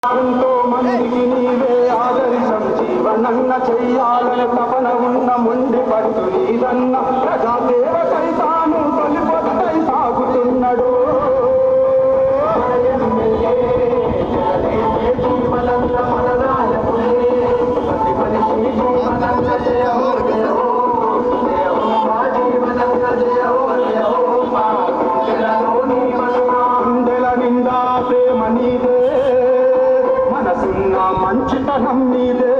ఎంతో మందికి నీవే ఆదర్శం జీవనన్న చెయ్యాలని తపన ఉన్న మొండి పట్టు నీదన్న ప్రజాసేవ సైతాను తొలిపొత్తై సాగుతున్నాడు జీవనంత మనదాయకుడే ప్రతి మనిషి జీవనంత జయహో జయహో జయహో మా జీవనంత జయహో జయహో మా గుండెల నిండా ప్రేమ నీదే మనసున్న మంచితనం నీదే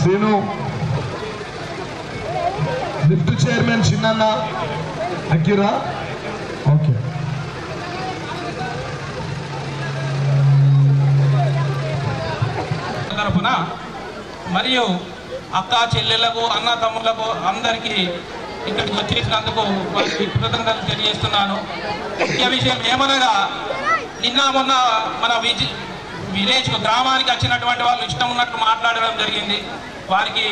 శ్రీను, లిఫ్ట్ చైర్మన్ చిన్న అక్కిరా. ఓకే, తరఫున మరియు అక్క చెల్లెళ్లకు అన్న తమ్ముళ్లకు అందరికీ ఇక్కడికి వచ్చేసినందుకు వారికి కృతజ్ఞతలు తెలియజేస్తున్నాను. ముఖ్య విషయం ఏమనగా నిన్న మొన్న మన విలేజ్ గ్రామానికి వచ్చినటువంటి వాళ్ళు ఇష్టం ఉన్నట్టు మాట్లాడడం జరిగింది. వారికి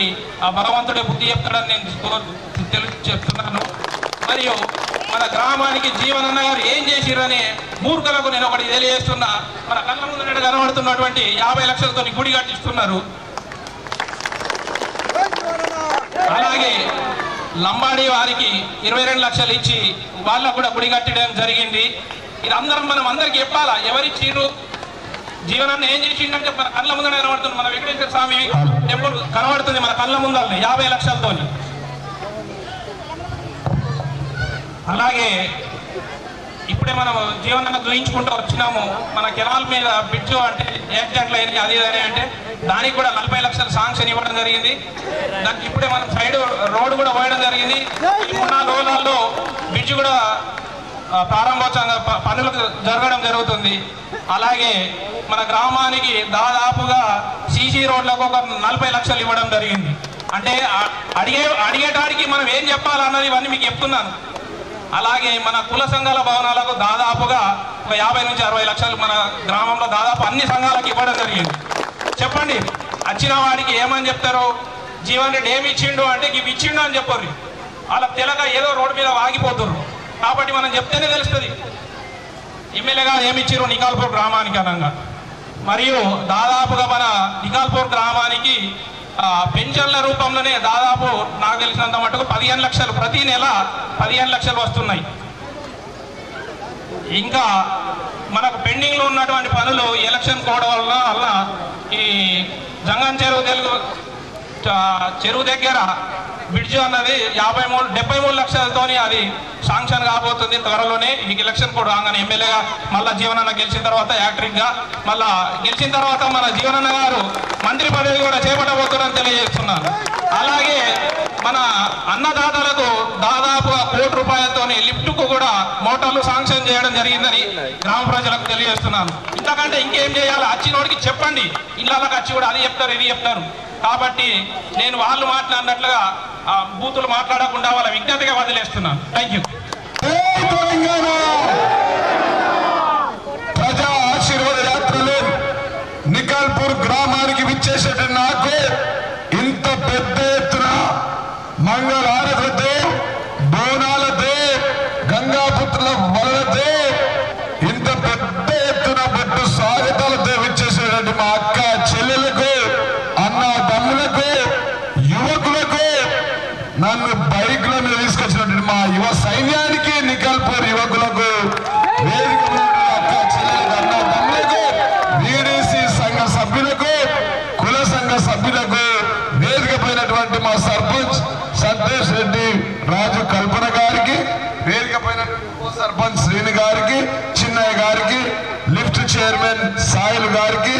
ఆ భగవంతుడే బుద్ధి చెప్తాడని నేను చెప్తున్నాను. మరియు మన గ్రామానికి జీవనన్న గారు ఏం చేసిరని మూర్ఖులకు నేను ఒకటి తెలియజేస్తున్నా. మన కళ్ళ ముందు కనబడుతున్నటువంటి 50 లక్షలతో గుడి కట్టిస్తున్నారు. అలాగే లంబాడి వారికి 22 లక్షలు ఇచ్చి వాళ్ళకు కూడా గుడి కట్టడం జరిగింది. ఇది మనం అందరికి చెప్పాలా ఎవరిచ్చిర్రు, జీవనాన్ని ఏం చేసిండంటే మన కళ్ళ ముందు కనబడుతుంది. మన వెంకటేశ్వర స్వామి టెంపుల్ కనబడుతుంది మన కళ్ళ ముందల్ని 50 లక్షలతో. అలాగే ఇప్పుడే మనం జీవనాన్ని చూయించుకుంటూ వచ్చినాము. మన కెనాల్ మీద బ్రిడ్జ్ అంటే యాక్సిడెంట్లు అయినాయి, అది ఇదని అంటే దానికి కూడా 40 లక్షల శాంక్షన్ ఇవ్వడం జరిగింది. దానికి ఇప్పుడే మనం సైడ్ రోడ్డు కూడా పోయడం జరిగింది. 3-4 రోజులలో బ్రిడ్జ్ కూడా ప్రారంభోత్సవంగా పనులకు జరగడం జరుగుతుంది. అలాగే మన గ్రామానికి దాదాపుగా సీసీ రోడ్లకు ఒక 40 లక్షలు ఇవ్వడం జరిగింది. అంటే అడిగేటానికి మనం ఏం చెప్పాలన్నది ఇవన్నీ మీకు చెప్తున్నాను. అలాగే మన కుల సంఘాల భవనాలకు దాదాపుగా ఒక 50 నుంచి 60 లక్షలు మన గ్రామంలో దాదాపు అన్ని సంఘాలకు ఇవ్వడం జరిగింది. చెప్పండి, వచ్చిన వాడికి ఏమని చెప్తారు? జీవన్ రెడ్డి ఏమి ఇచ్చిండు అంటే ఇవి ఇచ్చిండు అని చెప్పరు. వాళ్ళకి తెలక ఏదో రోడ్డు మీద వాగిపోతుర్రు. కాబట్టి మనం చెప్తేనే తెలుస్తుంది ఎమ్మెల్యేగా ఏమిచ్చిర్రు నికాల్పూర్ గ్రామానికి అనంగా. మరియు దాదాపుగా మన నికాల్పూర్ గ్రామానికి పెన్షన్ల రూపంలోనే దాదాపు నాకు తెలిసినంత మటుకు 15 లక్షలు ప్రతి నెల 15 లక్షలు వస్తున్నాయి. ఇంకా మనకు పెండింగ్లో ఉన్నటువంటి పనులు ఎలక్షన్ కోడ్ వల్ల ఈ జంగం చెరువు దగ్గర బ్రిడ్జ్ అన్నది 73 లక్షలతోని అది శాంక్షన్ కాబోతుంది త్వరలోనే. ఈ ఎలక్షన్ కూడా రాగానే ఎమ్మెల్యేగా మళ్ళా జీవనన్న గెలిచిన తర్వాత యాక్ట్రిక్గా మళ్ళా గెలిచిన తర్వాత మన జీవనన్న గారు మంత్రి పదవి కూడా చేపట్టబోతున్నారని తెలియజేస్తున్నారు. అలాగే మన అన్నదాతలకు దాదాపుగా ₹1 కోటి లిఫ్ట్కు కూడా మోటార్లు శాంక్షన్ చేయడం జరిగిందని గ్రామ ప్రజలకు తెలియజేస్తున్నాను. ఇంతకంటే ఇంకేం చేయాలి? వచ్చినోడికి చెప్పండి. ఇళ్ళకి వచ్చి కూడా అది చెప్తారు ఇది చెప్తారు. కాబట్టి నేను వాళ్ళు మాట్లాడినట్లుగా బూతులు మాట్లాడకుండా వాళ్ళ విజ్ఞతగా వదిలేస్తున్నాను. Thank you. ప్రజా ఆశీర్వాద యాత్రలో నికాల్పూర్ గ్రామానికి విచ్చేసేట నాకు ఇంత పెద్ద ఎత్తున మంగళారతులతో, బోనాలతో, గంగాపుత్రుల వలలతో ఇంత పెద్ద ఎత్తున పెట్టు స్వాగతాలతో విచ్చేసేటట్టు మా అక్క చెల్లెలకు, అన్న తమ్ములకు, యువకులకు, నన్ను బైక్ల మీద తీసుకొచ్చినట్టు మా యువ సైన్యానికి, నికాల్పూర్ యువకులకు, వేదిక అక్క చెల్లెలకు, అన్న తమ్ములకు, వీడీసీ సంఘ సభ్యులకు, కుల సంఘ సభ్యులకు, వేదిక పోయినటువంటి మా సర్పంచ్ సంతోష్ రెడ్డి రాజు కల్పన గారికి, వేదిక పోయినటువంటి ఉప సర్పంచ్ శ్రీని గారికి, చిన్నయ్య గారికి, లిఫ్ట్ చైర్మన్ సాయిల్ గారికి,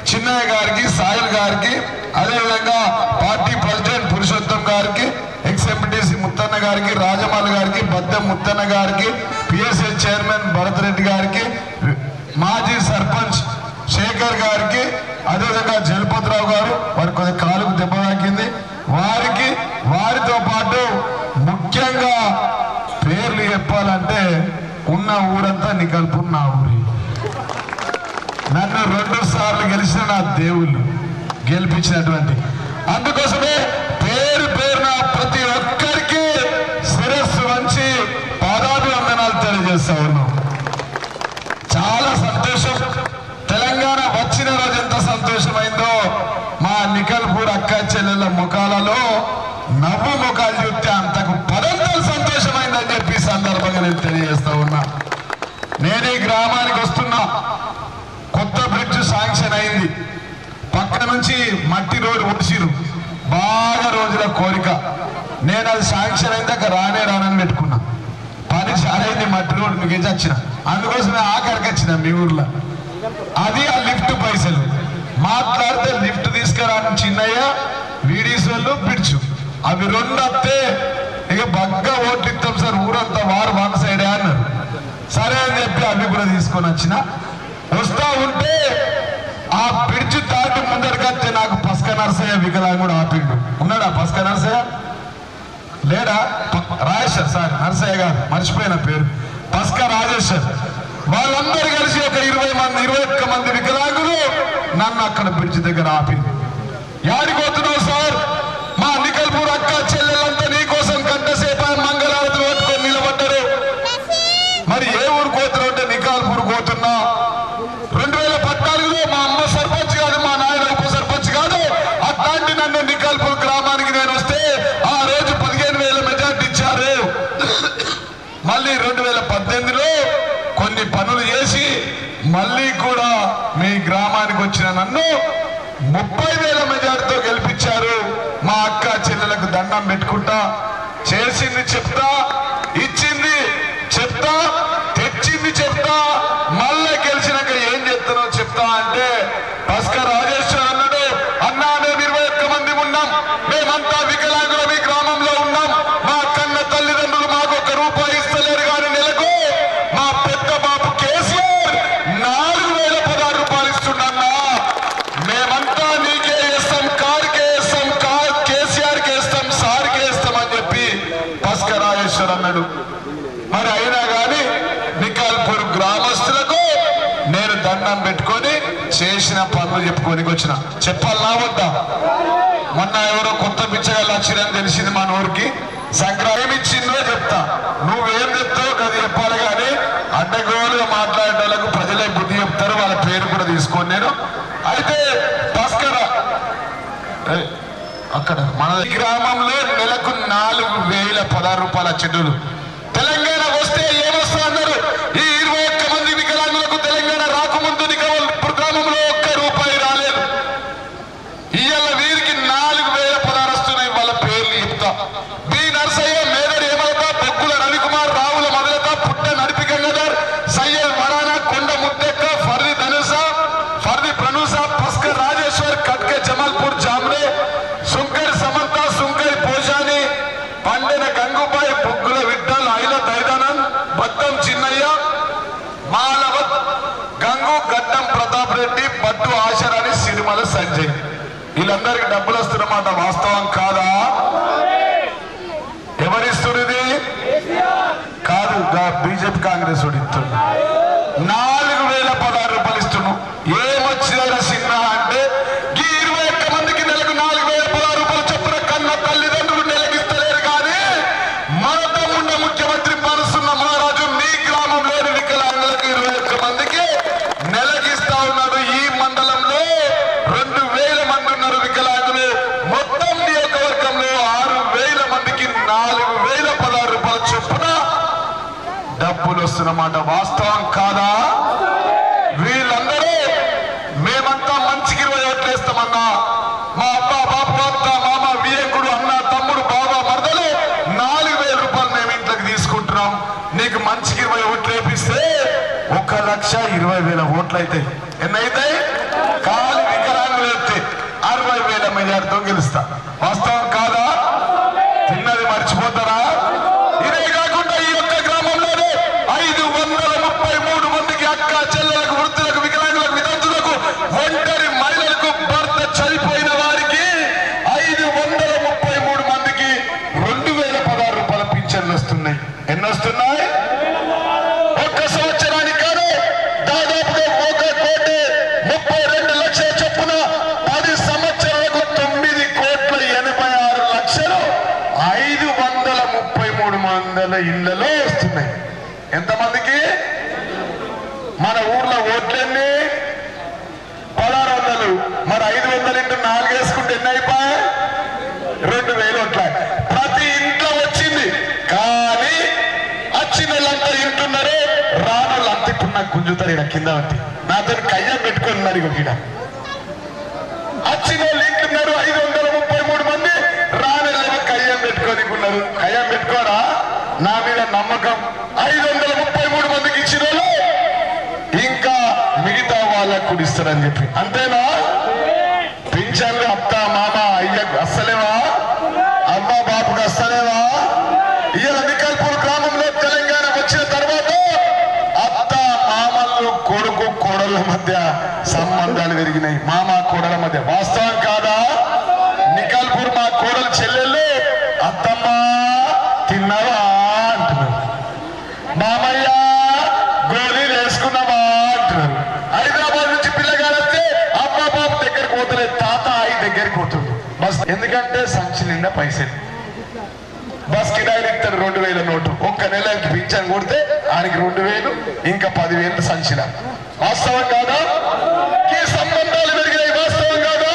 చిన్నయ్య గారికి, సాయిల్ గారికి, అదేవిధంగా పార్టీ ప్రెసిడెంట్ పురుషోత్తం గారికి, ఎక్స్-ఎంపీటీసీ ముత్తన్న గారికి, రాజమాల గారికి, బద్దెం ముత్తన్న గారికి, పిఎస్ఏ చైర్మన్ భరత్ రెడ్డి గారికి, మాజీ సర్పంచ్ శేఖర్ గారికి, అదేవిధంగా జలపతిరావు గారు, వారి కొద్ది కాలుకు దెబ్బ తాకింది, వారికి, వారితో పాటు ముఖ్యంగా పేర్లు చెప్పాలంటే ఉన్న ఊరంతా నికాల్పూర్ నా ఊరి. నన్ను 2 సార్లు గెలిచిన నా దేవుళ్ళు గెలిపించినటువంటి, అందుకోసమే పేరున ప్రతి ఒక్కరికి శిరస్సు వంచి పాదాభివందనాలు తెలియజేస్తా ఉన్నాం. చాలా సంతోషం. తెలంగాణ వచ్చిన రోజు ఎంత సంతోషమైందో మా నికాల్పూర్ అక్క చెల్లెళ్ళ ముఖాలలో నవ్వు ముఖాలు చూస్తే అంతకు పదంతలు సంతోషమైందని చెప్పి సందర్భంగా నేను తెలియజేస్తా ఉన్నా. నేను ఈ గ్రామానికి వస్తున్నా, కొత్త బ్రిడ్జ్ శాంక్షన్ అయింది. పక్క నుంచి మట్టి రోడ్డు ఒడిసిరు, బాగా రోజుల కోరిక. నేను అది శాంక్షన్ అయిందాక రానని పెట్టుకున్నా. పని సరైంది, మట్టి రోడ్డు మీకు వచ్చిన, అందుకోసమే ఆఖరికి వచ్చిన మీ ఊర్లో. అది ఆ లిఫ్ట్ పైసలు మాట్లాడితే లిఫ్ట్ తీసుకురాని చిన్నయ్య వీడి అవి రెండు వస్తే ఇక బగ్గా ఓట్లు ఇస్తాం సార్ ఊరంతా వారు వన్ సైడే అన్నారు. సరే అని చెప్పి అవి కూడా తీసుకొని వచ్చిన వస్తా ఉంటే ఆ బ్రిడ్జ్ దాటి ముందరికత్తే నాకు పస్క నరసయ్య వికలాంగుడు ఆపిండు. ఉన్నాడా పస్క నరసయ్య? లేడా? రాజేశ్వర్ సార్, నరసయ్య గారు మర్చిపోయిన పేరు, పస్క రాజేశ్వర్. వాళ్ళందరూ కలిసి ఒక 21 మంది వికలాంగులు నన్ను అక్కడ బ్రిడ్జ్ దగ్గర ఆపింది. యాడికి పోతున్నావు సార్? మా నికల్పూర్ అక్క చెల్లెలంతా నీకోసం గంటసేపు మంగళారతులు పట్టుకొని నిలబడ్డారు. మరి ఏ ఊరు పోతున్నావు అంటే నికాల్పూర్ పోతున్నా. 2014లో మా అమ్మ సర్పంచ్ కాదు, మా నాయన ఉప సర్పంచ్ కాదు. అట్లాంటి నన్ను నికాల్పూర్ గ్రామానికి నేను వస్తే ఆ రోజు 15,000 మెజార్టీ ఇచ్చారు. మళ్ళీ 2018లో కొన్ని పనులు చేసి మళ్ళీ కూడా మీ గ్రామానికి వచ్చిన నన్ను 30,000 మెజార్టీతో గెలిపించారు. మా అక్క చెల్లెలకు దండం పెట్టుకుంటా. చేసింది చెప్తా, ఇచ్చింది చెప్తా, తెచ్చింది చెప్తా, మళ్ళా గెలిచినాక ఏం చెప్తానో చెప్తా అంటే పస్క రాజేశ్వర్ అన్నాడు, అన్నా మేము 21 మంది ఉన్నాం, మేమంతా వికలాంగుల మీ గ్రామంలో ఉన్నాం. మా కన్న తల్లిదండ్రులు మాకు 1 రూపాయి ఇస్తలేరు కానీ నెలకు మా పెద్ద బాబు కేసీఆర్ 4,016 రూపాయలు ఇస్తున్నా. మేమంతా నీకే వేస్తాం, కారుకే వేస్తాం, కేసీఆర్కే వేస్తాం, సార్కే వేస్తాం అని చెప్పి పస్క రాజేశ్వర్ అన్నాడు. మరి అయినా కానీ నికాల్పూర్ గ్రామస్తులకు నేను దండం పెట్టుకొని చేసిన పనులు చెప్పుకోనికి వచ్చిన. చెప్పాలనా వద్దా? మొన్న ఎవరో కొత్త బిచ్చగాళ్ళు వచ్చిరని తెలిసింది మన ఊరికి. సంక్రాంతి ఇచ్చిందో చెప్తా, నువ్వేం చెప్తావు అది చెప్పాలి కానీ అడ్డగోలుగా మాట్లాడేటోళ్ళకు ప్రజలే బుద్ధి చెప్తారు. వాళ్ళ పేరు కూడా తీసుకోండి నేను. అయితే భాస్కర అక్కడ మన గ్రామంలో నెలకు 4,016 రూపాయల చెడ్డులు. తెలంగాణ వస్తే ఏమొస్తా అన్నారు. ఈ 21 మంది వికలాంగులకు తెలంగాణ రాకముందు నికాల్పూర్ గ్రామంలో 1 రూపాయి రాలేదు. ఇవాళ వీరికి 4,016 వస్తున్నాయి. వాళ్ళ పేర్లు చెప్తా. బి నర్సయ్య, మేదర్ హేమలత, బొగ్గుల రవికుమార్, రావుల మొదలత, పుట్ట నడిపి గంగాధర్, సయ్యద్ మరానా, కొండ ముద్దెక్క, ఫర్ది ధనుస, ఫర్ది ప్రనూస, పస్క రాజేశ్వర్, కట్కే జమాల్పూర్ జామ్రే, సుంకర్ సమంత, సుంకర్ పోషాని, పండెన గంగుబాయ్, బొగ్గుల విఠల్, ఐల దైదానంద్, బద్దం చిన్నయ్య, మాలవత్ గంగు, గడ్డం ప్రతాప్ రెడ్డి, బట్టు ఆశరాని, సిరిమల సంజయ్. వీళ్ళందరికీ డబ్బులు వస్తున్నమాట. వాస్తవం కాదా? ఎవరిస్తున్నది? కాదు, బీజేపీ కాంగ్రెస్ ఇస్తుంది. 4,016 రూపాయలు ఇస్తున్నావు. ఏమొచ్చిందా చిన్న అంటే ఈ 21 మందికి నెలకు 4,016 రూపాయలు చొప్పున కన్న తల్లిదండ్రులు నెలకిస్తలేరు. కానీ మన తమ్మున్న ముఖ్యమంత్రి పరుస్తున్న మహారాజు మీ గ్రామంలోని వికలాంగులకు 21 మందికి నెలకిస్తా ఉన్నాడు. ఈ మండలంలో 2,000 మంది ఉన్నారు వికలాంగులు. మొత్తం నియోజకవర్గంలో 6,000 మందికి 4,016 రూపాయల చొప్పున డబ్బులు వస్తున్నమాట. వాస్తవం కాదా? వీళ్ళందరూ మేమంతా మంచికి 20 ఓట్లు వేస్తామన్నా. మా అబ్బ, బాబు, అత్త, మామ, వియంకుడు, అన్న, తమ్ముడు, బాబా, మరదలు 4,000 రూపాయలు మేము ఇంట్లోకి తీసుకుంటున్నాం. నీకు మంచికి 20 ఓట్లు వేపిస్తే 1,20,000 ఓట్లు అవుతాయి. ఎన్ని అవుతాయి? కాలి వికలాంగులు వేస్తే 60,000 మెజార్టీతో గెలుస్తా. వాస్తవం కాదా? తిన్నది మర్చిపోతారా? ఇదే కాకుండా ఈ ఒక్క గ్రామంలోనే 533 మందికి అక్క చెల్లెలకు, వృద్ధులకు, వికలాంగులకు, వితంతులకు, ఒంటరి మహిళలకు, భర్త చనిపోయిన వారికి 533 మందికి 2,016 రూపాయల పింఛన్లు వస్తున్నాయి. ఎన్ని వస్తున్నాయి? ఒక్క సంవత్సరానికి కానీ దాదాపుగా 1,32 లక్షల చొప్పున 10 సంవత్సరాలకు 9,86,00,000 533 ఇళ్లలో వస్తున్నాయి. ఎంతమందికి? మన ఊర్లో ఓట్లన్నీ 1,600. మరి 500 ఇంటూ 4 వేసుకుంటే ఎన్ని అయిపోయాయి? 2,000 ఓట్ల. ప్రతి ఇంట్లో వచ్చింది. కానీ వచ్చిన వాళ్ళంతా ఇంటున్నారు, రాను వాళ్ళంతా ఇప్పుడు నాకు గుంజుతారు. ఇక్కడ కింద బట్టి నాతో కయ్యం పెట్టుకొని ఉన్నారు. ఇక్కడ వచ్చిన వాళ్ళు ఇంటున్నారు 533 మంది, రాను కయ్యం పెట్టుకొని ఉన్నారు. కయ్యం పెట్టుకోరా? నా మీద నమ్మకం. 533 మందికి ఇచ్చిన వాళ్ళు ఇంకా మిగతా వాళ్ళకు కూడా ఇస్తారని చెప్పి. అంతేనా? పింఛన్లు అత్త, మామ, అయ్య అస్సలేవా? అమ్మ, మధ్య సంబంధాలు పెరిగినాయి, మామ కోడల మధ్య. వాస్తవం కాదా? నికాల్పూర్ మా కోడలు చెల్లెళ్ళు అత్తమ్మ తిన్నావా అంటున్నారు, మామయ్య గోళీలు వేసుకున్నావా అంటున్నారు. హైదరాబాద్ నుంచి పిల్లగాడైతే అమ్మ బాబు దగ్గరికి పోతలేదు, తాత ఆయి దగ్గరికి పోతుంది బస్. ఎందుకంటే సంచి నిండా పైసలు. బస్ కిరాయిలు ఇస్తారు 2000 నోటు. ఒక్క నెలకి పింఛన్ కొడితే ఆయనకి 2000 ఇంకా 10,000 సంచిల. వాస్తవం కాదా? ఈ సంబంధాలు పెరిగినాయి. వాస్తవం కాదా?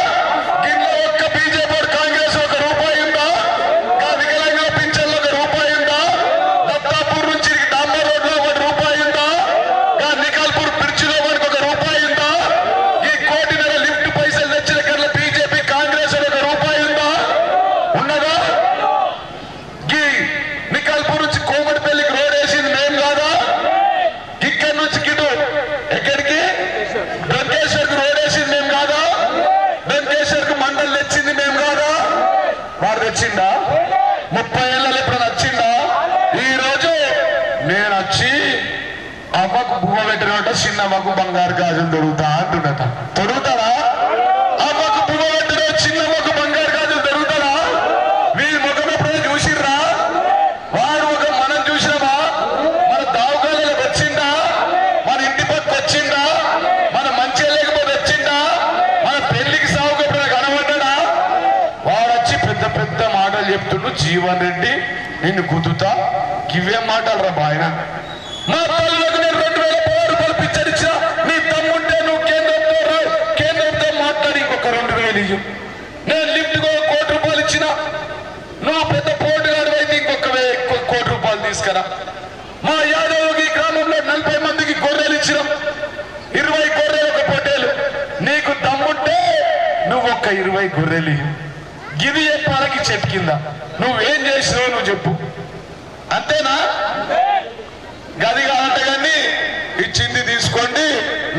కింద ఒక్క బీజేపీ కాంగ్రెస్ ₹1 ఉందా? వికలాంగుల పింఛన్లు ₹1 ఉందా? దత్తాపూర్ నుంచి డాంబర్ రోడ్ లో ₹1 ఉందా? నికాల్పూర్ బ్రిడ్జిలో మనకు ₹1 ఉందా? ఈ కోటిన్నర లిఫ్ట్ పైసలు తెచ్చిన కన్నా బీజేపీ కాంగ్రెస్ ₹1 ఉందా? ఉన్నదా? నికాల్పూర్ నుంచి కోమటిపల్లికి రోడ్ వేసింది మేము కాదా? ఇక్కడి నుంచి గిటు ఎక్కడికి డంకేశ్వర్కి రోడ్ వేసింది మేము కాదా? డంకేశ్వర్కి మండలి తెచ్చింది మేము కాదా? వాడు తెచ్చిందా? 30 ఏళ్ళలో ఇప్పుడు నచ్చిందా? ఈ రోజు నేను వచ్చి అమ్మకు బువ్వ పెట్టినట్ట చిన్నమ్మకు బంగారు గాజులు దొరుకుతా అంటున్నట. దొరుకుతాడా? అమ్మకు బువ్వ పెట్టిన చిన్నమ్మకు బంగారు గాజులు దొరుకుతాడా? వీరి ముఖం ఎప్పుడైనా చూసిర్రా? వాడు ఒక మనం చూసినామా? మన దావకాలకు వచ్చిందా? మన ఇంటి పక్క వచ్చిందా? మన మంచి లేకపోతే వచ్చిందా? మన పెళ్లికి సాగుకు ఎప్పుడైనా కనబడ్డా? వాడు వచ్చి పెద్ద పెద్ద మాటలు చెప్తుండు. జీవన్ రెడ్డి నిన్ను గుద్దుతా, ఇవేం మాటలు రా బాయన. మా తల్లులకు నేను ₹2,000 పిచ్చరిచ్చిన, నీ తమ్ముంటే నువ్వు కేంద్రంతో మాట్లాడి ఇంకొక 2,000 ఇయ్యు. నేను లిఫ్ట్ ₹1,00,00,000 ఇచ్చిన, నువ్వు పెద్ద పోటుగాడు అయితే ఇంకొక ₹1,00,00,000 తీసుకురా. మా యాదవ్ ఈ గ్రామంలో 40 మందికి గొర్రెలు ఇచ్చినాం, 20 గొర్రెలు ఒక పొట్టేలు. నీకు దమ్ముంటే నువ్వు ఒక 20 గొర్రెలు ఇయ్యు. గిది చెప్పాలకి చెట్టు కింద నువ్వేం చేసినావు నువ్వు చెప్పు. అంతేనా? గది కాదంట కానీ ఇచ్చింది తీసుకోండి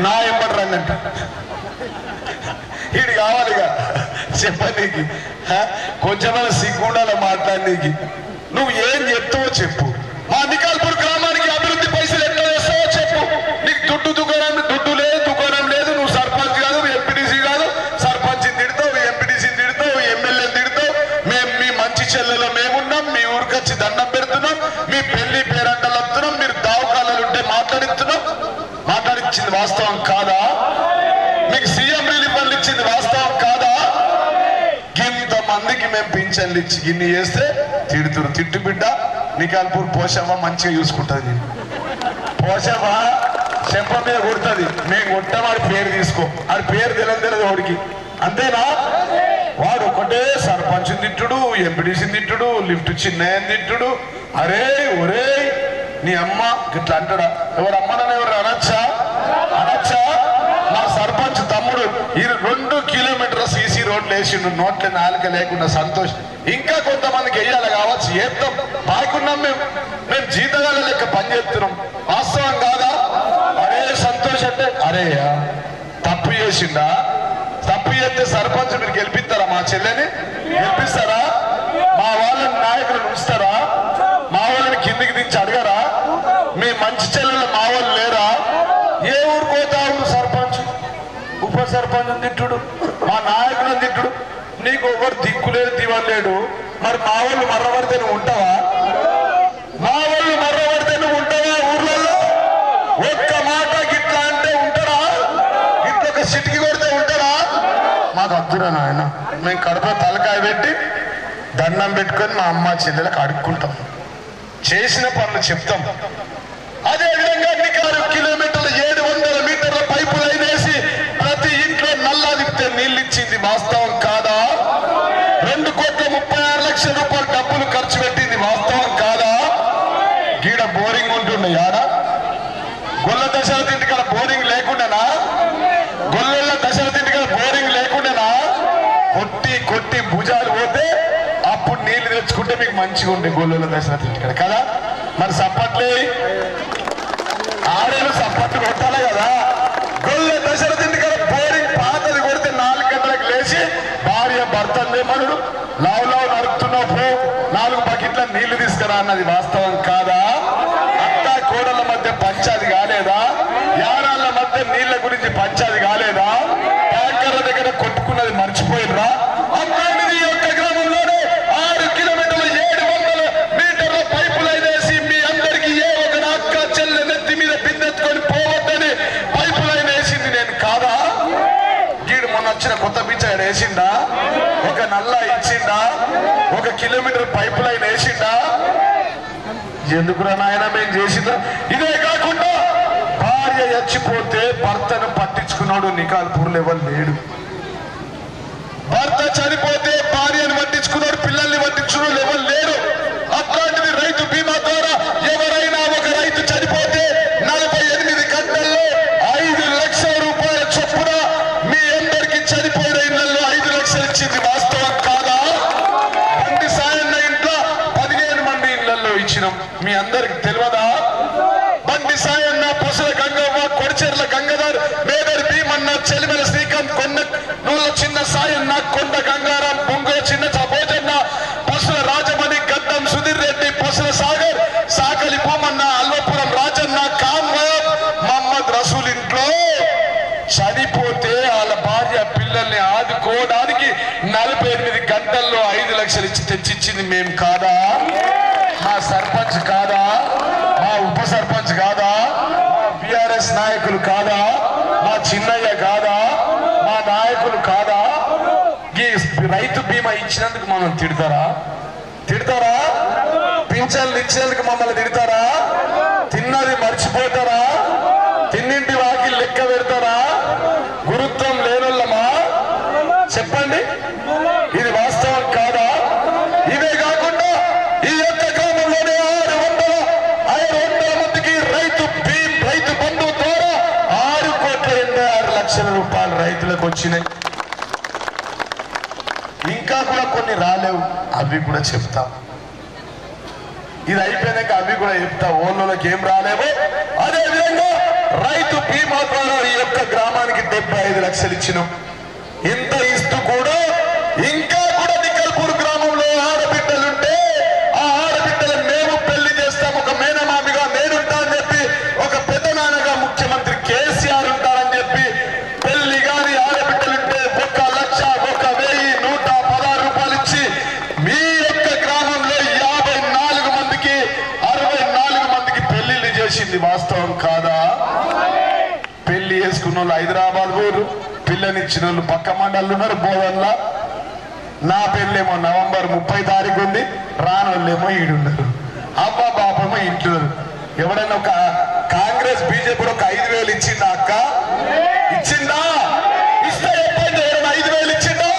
నా ఎంబడి రంగంట. ఇది కావాలిగా చెప్పనీకి, కొంచెమైనా సిగ్గుండాలి మాట్లాడనీకి. నువ్వు ఏం చెప్తావో చెప్పు. మా నికాల్పూర్ గ్రామానికి అభివృద్ధి పైసలు ఎట్లా వేస్తావో చెప్పు. నీకు దుడ్డు లేదు, దుకాణం లేదు, నువ్వు సర్పంచ్ కాదు, ఎంపీటీసీ కాదు. సర్పంచ్ తిడతావు, ఎంపీటీసీని తిడతావు, ఎమ్మెల్యేని తిడతావు. మేము మీ మంచి చెల్లెలో మేమున్నాం, మీ ఊరికి వచ్చి దండం పెడుతున్నాం, మీ పెళ్లి పేరంటలు వస్తున్నాం, మీరు దావకాలు ఉంటే మాట్లాడించింది వాస్తవం కాదా? మీకు సీఎం రిలీఫ్ ఫండ్ ఇచ్చింది వాస్తవం కాదా? ఇంతమందికి మేము పింఛన్లు ఇచ్చి ఇన్ని చేస్తే తిడుతురు. తిట్టు బిడ్డ నికాల్పూర్ పోషమ్మ మంచిగా చూసుకుంటుంది. నేను పోషమ్మ చెంప మీద కొడుతుంది, మేము కొట్టాం పేరు తీసుకో. ఆడి పేరు తెలియదు వాడికి. అంతేనా? వాడు ఒకటే సర్పంచ్ తిట్టుడు, ఎంపీడీసీ తిట్టుడు, లిఫ్ట్ చిన్నయని తిట్టుడు. అరే ఒరే నీ అమ్మ ఇట్లా అంటాడా? ఎవరు అమ్మనని ఎవరు అనొచ్చా? మా సర్పంచ్ తమ్ముడు 2 కిలోమీటర్ల సీసీ రోడ్లు వేసిండు, నోట్ల నాలుక లేకుండా. సంతోష్. ఇంకా కొంతమందికి వెయ్యాలి కావచ్చు, ఏత్తాం. బాగున్నాం మేము జీతగాల లెక్క పనిచేస్తున్నాం. వాస్తవం కాదా? అరే సంతోష్ అంటే అరే తప్పు చేసిండా? తప్పు చేస్తే సర్పంచ్ మీరు గెలిపిస్తారా? మా చెల్లెని గెలిపిస్తారా? మా వాళ్ళని నాయకులను ఉంచుతారా? మా వాళ్ళని కిందికి దించి అడగరా? మీ మంచి చెల్లెలు మా వాళ్ళు లేరా? ఏ ఊరు పోతావు? సర్పంచ్ ఉప సర్పంచ్ తిట్టుడు, మా నాయకులను తిట్టుడు. నీకు ఎవరు దిక్కులేడు దివలేడు. మరి మా వాళ్ళు మర్రబడితే నువ్వు ఉంటావా? మా వాళ్ళు మర్రబడితే నువ్వు ఉంటావా? ఊర్లలో ఒక్క మాట గిట్లా అంటే ఉంటారా? ఇంకొక సిటికి కొడితే ఉంటారా? మాకు అద్దురా నాయన. మేము కడుపు తలకాయ పెట్టి దండం పెట్టుకొని మా అమ్మ చెల్లెలకు అడుక్కుంటాం, చేసిన పనులు చెప్తాం. అదేవిధంగా 6 కిలోమీటర్ల 700 మీటర్ల పైపు లైన్ వేసి ప్రతి ఇంట్లో నల్లా తిప్పితే నీళ్ళు ఇచ్చింది వాస్తవం కాదా? 2,36,00,000 రూపాయలు డబ్బులు ఖర్చు పెట్టింది వాస్తవం కాదా? గీడ బోరింగ్ ఉంటుండే యాడ? గొల్ల దశరథ ఇంటికాడ బోరింగ్ లేకుండానా? గొల్లెళ్ళ దశరథ ఇంటికాడ బోరింగ్ లేకుండానా? కొట్టి భుజాలు పోతే అప్పుడు నీళ్లు తెచ్చుకుంటే మీకు మంచిగా ఉండే గొల్లెళ్ళ దశరథ ఇంటికాడ కదా? మరి సప్పట్లే ఆడేళ్ళు సప్పట్లు కొట్టాలి కదా? గొల్ల దశరథ ఇంటికాడ బోరింగ్ పాతది కొడితే 4 గంటలకు లేచి భార్య భర్తలే మనుడు లావు నడుపుతున్నప్పుడు 4 బకెట్ల నీళ్లు తీసుకురా అన్నది వాస్తవం కాదా? అత్త కోడల మధ్య పంచాది కాలేదా? యారాళ్ళ మధ్య నీళ్ల గురించి పంచాది కాలేదా? ట్యాంకర్ల దగ్గర కొట్టుకున్నది మర్చిపోయినరా? అట్లాంటిది ఈ యొక్క గ్రామంలోనే 6 కిలోమీటర్ల 700 మీటర్ల పైపు లైన్ వేసి మీ అందరికి ఏ ఒక అక్క చెల్లె నెత్తి మీద బిందెత్తుకొని పోవద్దని పైపు లైన్ వేసింది నేను కాదా? గీడు మొన్న వచ్చిన కొత్త బీచ్ ఆయన వేసిండా? ఒక నల్ల ఇచ్చిండా? 1 కిలోమీటర్ పైపు లైన్ వేసిండా? ఎందుకురా నాయన మేము చేసిందా? ఇదే కాకుండా భార్య చచ్చిపోతే భర్తను పట్టించుకున్నాడు నికాల్పూర్ లెవెల్ లేడు. భర్త చనిపోతే భార్యను పట్టించుకున్నాడు, పిల్లల్ని పట్టించుకున్నాడు లెవెల్ లేడు. అట్లాంటిది రైతు బీమా ద్వారా ఎవరైనా ఒక రైతు చనిపోతే 48 గంటల్లో 5 లక్షల రూపాయల చొప్పున మీ అందరికి చనిపోయిన ఇళ్లలో 5 లక్షలు ఇచ్చింది వాస్తవం కాదా? బండి సాయన్న ఇంట్లో 15 మంది ఇళ్లలో ఇచ్చినాం, మీ అందరికి తెలియదా? బండి సాయన్న, పొసల గంగవ్వ, కొడిచెర్ల గంగాధర్, మేదర్ భీమన్న, చెలిమెల శ్రీకాంత్, కొండ నూల చిన్న సాయన్న, కొండ గంగారాం, బొంగో చిన్న భోజన్న, పొసల రాజమణి, గద్దం సుధీర్ రెడ్డి, పొసల సాగర్, సాకలి భూమన్న, అల్వపురం రాజన్న, కామ్రాబ్, మహమ్మద్ రసూల్ ఇంట్లో చనిపోతే వాళ్ళ భార్య పిల్లల్ని ఆదుకోవడానికి 48 గంటల్లో 5 లక్షలు ఇచ్చి తెచ్చిచ్చింది మేము కాదా? మా సర్పంచ్ కాదా? మా ఉప సర్పంచ్ కాదా? మా బిఆర్ఎస్ నాయకులు కాదా? మా చిన్నయ్య కాదా? మా నాయకులు కాదా? ఈ రైతు బీమా ఇచ్చినందుకు మనం తిడతారా? పింఛన్లు ఇచ్చినందుకు మమ్మల్ని తిడతారా? తిన్నది మర్చిపోతారా? తిన్నింటి వాకి లెక్క పెడతారా? గురుత్వం లేనోళ్ళమా? చెప్పండి, ఇది వాస్తవం కాదా? ఇవే కాకుండా ఈ యొక్క గ్రామంలోనే 600 మందికి రైతు బంధు ద్వారా 6,86,00,000 రూపాయలు రైతులకు వచ్చినాయి. ఇంకా కూడా కొన్ని రాలేవు, అవి కూడా చెప్తా. ఇది అయిపోయినాక అవి కూడా చెప్తా, ఓళ్ళకి ఏం రాలేవో. అదే విధంగా రైతు బీమా ద్వారా ఈ యొక్క గ్రామానికి 75 లక్షలు ఇచ్చినాం. ఇంత ఇస్తూ కూడా ఇంకా కూడా నికల్పూర్ గ్రామంలో ఆడబిడ్డలుంటే ఆ ఆడబిడ్డలను మేము పెళ్లి చేస్తాం, ఒక మేనమామిగా నేనుంటా అని చెప్పి, ఒక పెద్ద నాన్నగా ముఖ్యమంత్రి కేసీఆర్ ఉంటారని చెప్పి పెళ్లి గాని ఆడబిడ్డలుంటే 1,01,116 రూపాయలు ఇచ్చి మీ యొక్క గ్రామంలో 54 మందికి 64 మందికి పెళ్లిళ్ళు చేసింది వాస్తవం కాదా? పెళ్లి చేసుకున్న వాళ్ళు హైదరాబాద్ పోరు, పిల్లనిచ్చిన వాళ్ళు పక్క మండలు ఉన్నారు బోధన్లా. నా పెళ్ళేమో నవంబర్ 30 తారీఖు ఉంది, రానోళ్ళేమో ఈడున్నారు, అవ్వ బాపేమో ఇంట్లో. ఎవడైనా ఒక కాంగ్రెస్ బీజేపీ ఒక 5,000 ఇచ్చిందా? అక్క ఇచ్చిందా? ఇస్తే చెప్పండి, ఎవరైనా 5,000 ఇచ్చిందా?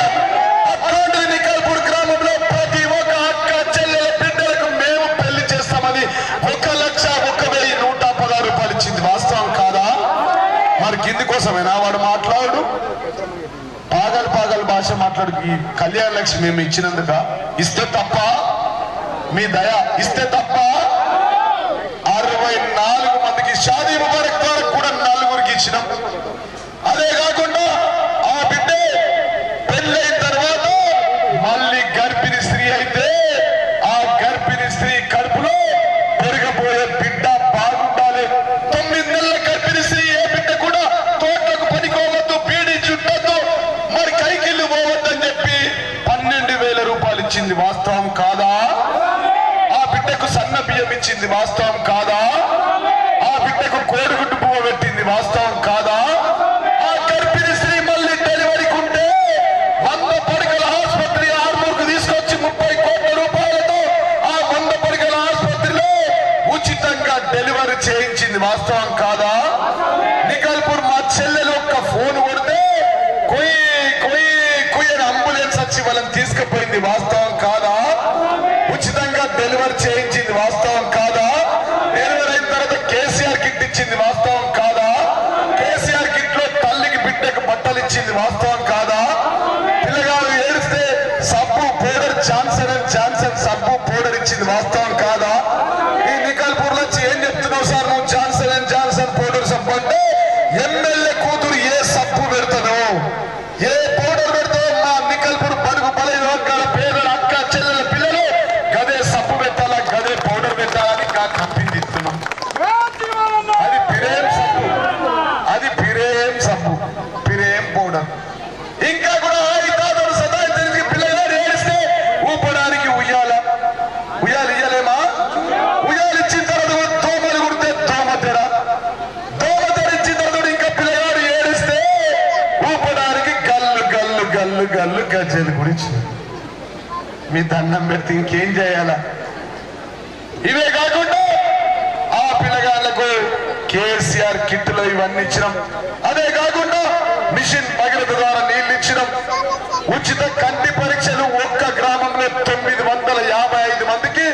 అట్లాంటిది నికల్పూర్ గ్రామంలో ప్రతి ఒక్క అక్క చెల్లెల బిడ్డలకు మేము పెళ్లి చేస్తామని 1,01,116 రూపాయలు ఇచ్చింది వాస్తవం కాదా? మరి కింది కోసమేనా వాడు మాట్లాడు? పాగల్ భాష మాట్లాడు. ఈ కళ్యాణ లక్ష్మి మేము ఇచ్చినందుక ఇస్తే తప్ప? మీ దయ ఇస్తే తప్ప? 64 మందికి షాదీ ముబారక్ ద్వారా కూడా 4గురికి ఇచ్చినాం. అదే కాకుండా ఆ బిడ్డ పెళ్ళైన తర్వాత మళ్ళీ గర్భిణీ స్త్రీ అయితే ఆ గర్భిణీ స్త్రీ కడుపులో పెరగబోయే బిడ్డ బాగుండాలి. 9 నెలల గర్భిణీ స్త్రీ ఏ బిడ్డ కూడా తోటలకు పనికోవద్దు, బీడీ చుట్టద్దు, మరి కైకిళ్ళు పోవద్దని చెప్పి 12,000 రూపాయలు ఇచ్చింది వాస్తవం కాదా? ఆ బిడ్డకు సన్న బియ్యం ఇచ్చింది వాస్తవం కాదా? ఆ బిడ్డకు కోడిగుడ్డు పువ్వు పెట్టింది వాస్తవం కాదా? ఆ గర్భిణీ స్త్రీ మళ్ళీ డెలివరీకి ఉంటే 100 పడకల ఆసుపత్రి ఆర్మూర్కు తీసుకొచ్చి 30 కోట్ల రూపాయలతో ఆ 100 పడకల ఆసుపత్రిలో ఉచితంగా డెలివరీ చేయించింది వాస్తవం కాదా? నికల్పూర్ మా చెల్లెలు ఒక్క ఫోన్ కొడితే కొయ్యని అంబులెన్స్ వచ్చి వాళ్ళని తీసుకుపోయింది వాస్తవం కాదా? ఉచితంగా డెలివరీ చేయించింది వాస్తవం కాదా? డెలివరీ అయిన తర్వాత కేసీఆర్ కిట్ ఇచ్చింది వాస్తవం కాదా? కేసీఆర్ కిట్ లో తల్లికి బిడ్డకు బట్టలు ఇచ్చింది వాస్తవం కాదా? పిల్లగాడు ఏడిస్తే సబ్బు పౌడర్ జాన్సన్ సబ్బు పౌడర్ ఇచ్చింది వాస్తవం కాదా? ఈ నికల్పూర్ నుంచి ఏం చెప్తున్నావు సార్ నువ్వు? జాన్సన్ పౌడర్ సబ్బు అంటే ఎమ్మెల్యే కూతురు ఏ సబ్బు పెడతాను, ఏ పౌడర్ పెడతావు? మా నికల్పూర్ బడుగు బలైన వర్గాల పేదల అక్క చెల్లెల పిల్లలు గదే సబ్బు పెట్టాలా, గదే పౌడర్ పెట్టాలని కంపెనీ ఇస్తున్నాం. అది పిరేం సబ్బు. మీ దండం పెడితే ఇంకేం చేయాలా? ఇవే కాకుండా ఆ పిల్లగాళ్లకు కేసీఆర్ కిట్లో ఇవన్నీ ఇచ్చినాం. అదే కాకుండా మిషన్ భగీరథ ద్వారా నీళ్లు ఇచ్చినాం. ఉచిత కంటి పరీక్షలు ఒక్క గ్రామంలో 955 మందికి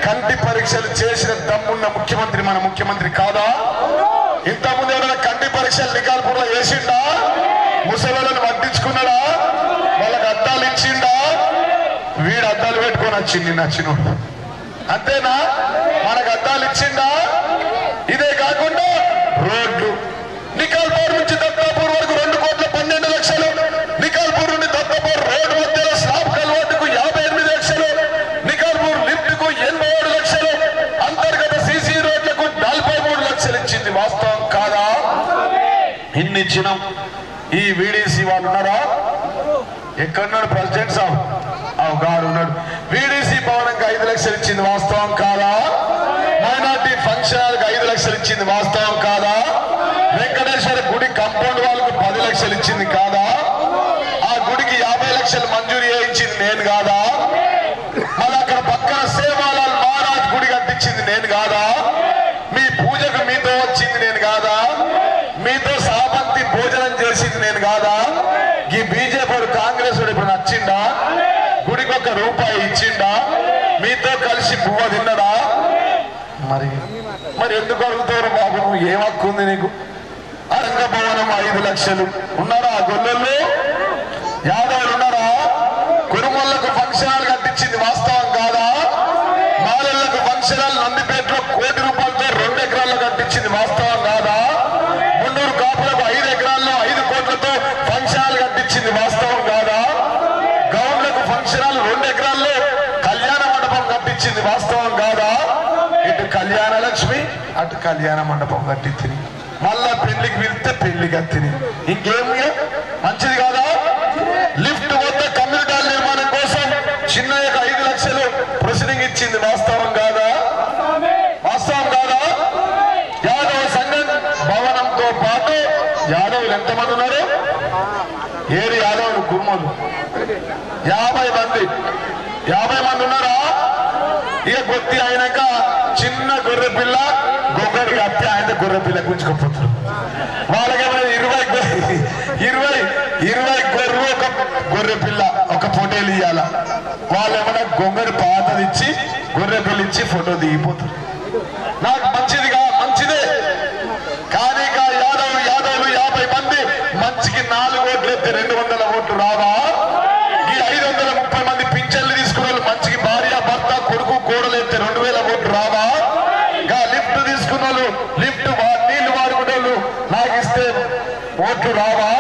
కంటి పరీక్షలు చేసిన దమ్మున్న ముఖ్యమంత్రి మన ముఖ్యమంత్రి కాదా? ఇంతకుముందు ఎవరైనా కంటి పరీక్షలు నికాల్పూర్లో వేసిండా? ముసలోళ్ళని పట్టించుకున్నాడా? వాళ్ళకి అద్దాలు ఇచ్చిండా? వీడు అద్దాలు పెట్టుకొని వచ్చింది నచ్చినోడు. అంతేనా? మనకు అద్దాలు ఇచ్చిండా? ఇదే కాకుండా రోడ్లు నికాల్పూర్ నుంచి దత్తాపూర్ వరకు 2,12,00,000. నికాల్పూర్ నుండి దత్తాపూర్ రోడ్డు మధ్యలో స్లాబ్ కల్వర్టుకు 58 లక్షలు. నికాల్పూర్ లిఫ్ట్ కు 87 లక్షలు. అంతర్గత సీసీ రోడ్లకు 43 లక్షలు ఇచ్చింది. వాస్తవం కాదా? ఇన్ని ఇచ్చినాం. ఈ వీడీసీ వాళ్ళు ఉన్నారా? ఎక్కడున్నాడు ప్రెసిడెంట్ సాబ్? గారు ఉన్నాడు. వీడీసీ భవనంకి 5 లక్షలు ఇచ్చింది. వాస్తవం కాదా? మైనార్టీ ఫంక్షన్ హాల్కి 5 లక్షలు ఇచ్చింది. వాస్తవం కాదా? వెంకటేశ్వర గుడి కాంపౌండ్ వాళ్ళకు 10 లక్షలు ఇచ్చింది కాదా? ఆ గుడికి 50 లక్షలు మంజూరు చేయించింది నేను కాదా? మళ్ళీ అక్కడ పక్కన సేవాలాల్ మహారాజ్ గుడి కట్టించింది నేను కాదా? మీ పూజకు మీతో వచ్చింది నేను కాదా? మీతో సాబంతి భోజనం చేసింది నేను కాదా? ఈ బీజేపీ కాంగ్రెస్ ఇప్పుడు నచ్చిందా? గుడికి ₹1 ఇచ్చిండా? మీతో కలిసి పువ్వ తిన్నడా? మరి ఎందుకు అడుగుతారు బాబు? నువ్వు ఏం హక్కు ఉంది నీకు? అరంగ భవనం 5 లక్షలు. ఉన్నారా గొల్లలు? యాదవులు ఉన్నారా? కురుమలకు ఫంక్షన్ హాల్ కట్టించింది. వాస్తవం కాదా? మాలలకు ఫంక్షన్ హాల్ నందిపేటలో ₹1,00,00,000 2 ఎకరాల్లో కట్టించింది. వాస్తవం కాదా? మున్నూరు కాపులకు 5 ఎకరాల్లో 5 కోట్లతో ఫంక్షన్ హాల్ కట్టించింది. వాస్తవం కాదా? గౌన్లకు ఫంక్షన్ హాల్ 2 ఎకరాల్లో కళ్యాణ మండపం కట్టించింది. వాస్తవం కాదా? ఇటు కళ్యాణ లక్ష్మి అటు కళ్యాణ మండపం కట్టించింది. మళ్ళా పెళ్లికి వెళ్తే పెళ్లి కత్తిని. ఇంకేమి మంచిది కాదా? లిఫ్ట్ వద్ద కమ్యూనిటీ హాల్ నిర్మాణం కోసం చిన్నయ్యకు 5 లక్షలు ప్రొసీడింగ్ ఇచ్చింది. వాస్తవం కాదా? వాస్తవం కాదా? యాదవ సంఘం భవనంతో పాటు యాదవులు ఎంతమంది ఉన్నారు? ఏడు యాదవులు కుర్మలు 50 మంది. 50 మంది ఉన్నారా? ఇక గొత్తి అయినాక చిన్న గొర్రె పిల్ల గొగ్గడికి అత్తే ఆయన గొర్రె పిల్ల గుంజుకోపోతారు. వాళ్ళకేమైనా 20 గొర్రెలు ఒక గొర్రె పిల్ల ఒక ఫోటోలు ఇవ్వాల. వాళ్ళు ఏమైనా గొంగడి పాతది ఇచ్చి గొర్రె పిల్ల ఇచ్చి ఫోటో దిగిపోతారు. నాకు మంచిదిగా మంచిదే. కానీ యాదవులు 50 మంది మంచికి 4 ఓట్లు ఎత్తే 200 ఓట్లు రావా? ఈ 530 మంది పింఛన్లు తీసుకున్న వాళ్ళు మంచికి భార్య భర్త కొడుకు కోడలు ఎత్తే 2000 ఓట్లు రావా? లిఫ్ట్ తీసుకున్న వాళ్ళు లిఫ్ట్ నీళ్లు వాడుకునే వాళ్ళు నాకు ఇస్తే ఓట్లు రావా?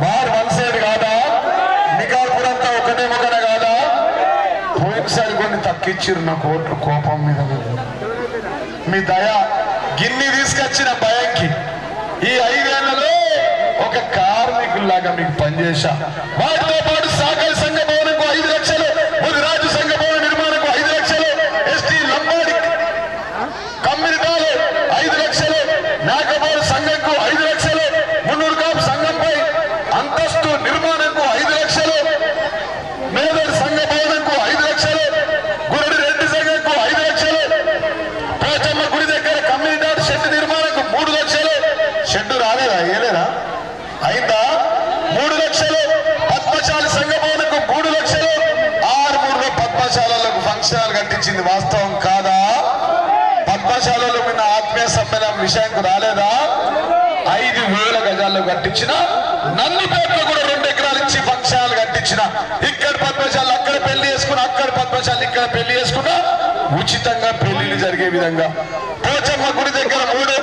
వారు 1 సైడ్ కాదా? నికాల్పూర్ అంతా ఒకటే మొగన కాదా? పోయినసారి కొన్ని తక్కిచ్చిరు నాకు ఓట్లు కోపం మీద. మీ దయ గిన్ని తీసుకొచ్చిన భయంకి ఈ 5 ఏళ్లలో ఒక కార్మికుల్లాగా మీకు పనిచేశా. వాటితో పాటు సహకారి సంఘ భవనకు 5 లక్షలు, రాజు సంఘ భవన నిర్మాణకు 5 లక్షలు, ఎస్టీ లంబాడి కమ్యూనిటీలు 5 లక్షలు, నాగబాడు సంఘంకు 5 లక్షలు, మున్నూరు కాపు సంఘంపై అంతస్తు నిర్మాణంకు 5 లక్షలు, మేదర్ సంఘ భవనంకు 5 లక్షలు, గురుడి రెడ్డి సంఘంకు 5 లక్షలు, పోచమ్మ గుడి దగ్గర కమ్యూనిటీ షెడ్ నిర్మాణంకు 3 లక్షలు. షెడ్ రాలేదా? ఏలేదా? అయిందా? 3 లక్షలు. పద్మశాలి సంఘ భవనకు 3 లక్షలు. 6 పద్మశాలకు ఫంక్షన్ హాల్ కట్టించింది. వాస్తవం కాదా? పద్మశాలలో ఉన్న ఆత్మీయ సమ్మేళనం విషయానికి రాలేదా? 5,000 గజాల్లో కట్టించిన. నన్నిపేటలో కూడా 2 ఎకరాలు ఇచ్చి ఫంక్షన్ హాల్ కట్టించిన. ఇక్కడ పద్మశాలు అక్కడ పెళ్లి చేసుకున్నా, అక్కడ పద్మశాలు ఇక్కడ పెళ్లి చేసుకున్నా ఉచితంగా పెళ్లిళ్ళు జరిగే విధంగా. పోచమ్మ గుడి దగ్గర 3,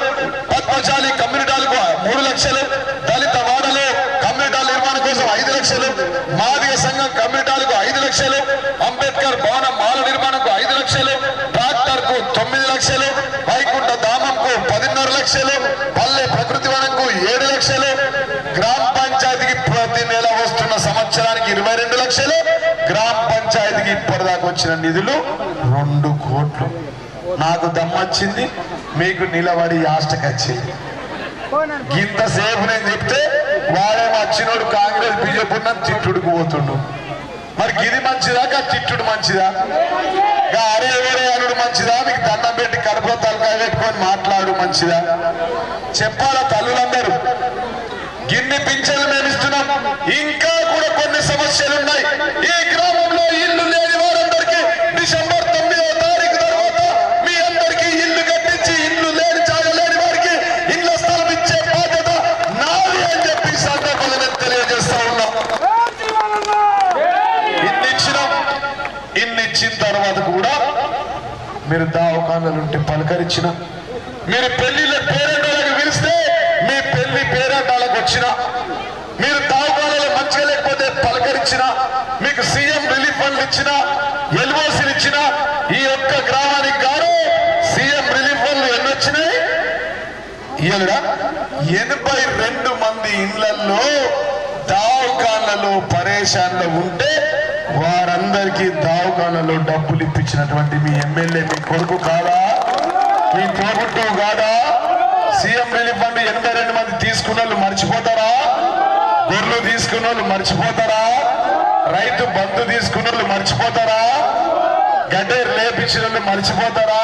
పద్మశాలి కమ్యూనిటీలకు 3 లక్షలు, దళిత వాడలో కమ్యూనిటీ నిర్మాణం కోసం 5 లక్షలు, మాదిగ సంఘం కమ్యూనిటీలకు 5 లక్షలు, అంబేద్కర్ భవన మాల నిర్మాణంకు 5 లక్షలు, ట్రాక్టర్ కు 9 లక్షలు, వైకుంఠ ధామంకు 10.5 లక్షలు, పల్లె ప్రకృతి వనంకు 7 లక్షలు, గ్రామ పంచాయతీకి ప్రతి నెల వస్తున్న సంవత్సరానికి 22 లక్షలు, గ్రామ పంచాయతీకి ఇప్పటిదాకా వచ్చిన నిధులు 2 కోట్లు. నాకు దమ్మొచ్చింది, మీకు నిలబడి యాష్టకొచ్చింది. ఇంతసేపు నేను చెప్తే వాడేమో వచ్చినోడు కాంగ్రెస్ బీజేపీ తిట్టుడికి పోతుండు. మరి గిది మంచిదా తిట్టుడు మంచిదా అరే ఎవరే అనుడు మంచిదా మీకు దండం పెట్టి కడుపులో తలకాయ పెట్టుకొని మాట్లాడు మంచిదా చెప్పాలా తల్లులందరూ గిన్ని పింఛన్లు మేము ఇస్తున్నాం ఇంకా కూడా కొన్ని సమస్యలు ఉన్నాయి ఈ గ్రామంలో ఇల్లు లేని వారందరికీ డిసెంబర్ 9వ తారీఖు తర్వాత మీ అందరికీ ఇల్లు కట్టించి ఇల్లు లేని చాగలేని వారికి ఇళ్ల స్థలం ఇచ్చే బాధ్యత నాది అని చెప్పి సందర్భంగా నేను తెలియజేస్తా ఉన్నాం ఇన్నిచ్చిన తర్వాత కూడా మీరు దావకాండలుంటే పలకరించిన మీరు పెళ్లిళ్ళ పేరెంటాలకు పిలిస్తే మీ పెళ్లి పేరెంటాలకు వచ్చిన మీరు దావకాలలో మంచిగా లేకపోతే పలకరించిన మీకు సీఎం రిలీఫ్ ఫండ్లు ఇచ్చిన ఎల్ఓసీలు ఇచ్చిన ఈ యొక్క గ్రామానికి గాను సీఎం రిలీఫ్ ఫండ్లు ఎన్ని వచ్చినాయి ఇయ్యలుగా 82 మంది ఇళ్లలో దావకాలలో పరేషాన్లు ఉంటే వారందరికీ దావకాలలో డబ్బులు ఇప్పించినటువంటి మీ ఎమ్మెల్యే మీ కొడుకు కాదా మీ తోబుట్టు కాదా సీఎం రిలీఫ్ ఫండ్ 82 మంది తీసుకున్న వాళ్ళు మర్చిపోతారా గొర్రెలు తీసుకున్న వాళ్ళు మర్చిపోతారా రైతు బంధు తీసుకున్న వాళ్ళు మర్చిపోతారా గడ్డేరు లేపించిన వాళ్ళు మర్చిపోతారా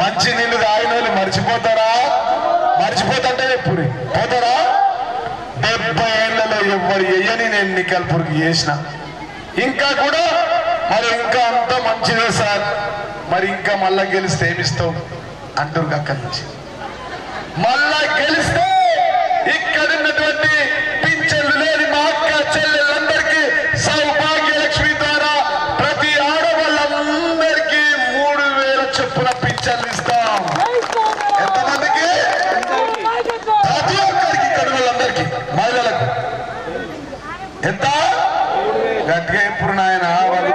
మంచి నీళ్లు తాగిన వాళ్ళు మర్చిపోతారా మర్చిపోతుంటే ఎప్పుడు పోతారా 70 ఏళ్లలో ఎవరు వేయని నేను నికల్పూర్కి చేసిన ఇంకా కూడా మరి ఇంకా అంత మంచిదే సార్ మరి ఇంకా మళ్ళా గెలిస్తే ఏమిస్తావు అంటారు అక్కడి నుంచి మళ్ళా గెలిస్తే ఇక్కడ ఉన్నటువంటి పింఛన్లు లేని మా అక్క చెల్లెలందరికీ సౌభాగ్య లక్ష్మి ద్వారా ప్రతి ఆడవాళ్ళందరికీ 3000 చొప్పున పింఛన్లు ఇస్తాం ఎంతమందికి ప్రతి ఒక్కరికి ఇక్కడ వాళ్ళందరికీ మహిళలకు ఎంత గట్టిగా ఇప్పుడు నాయన వాళ్ళు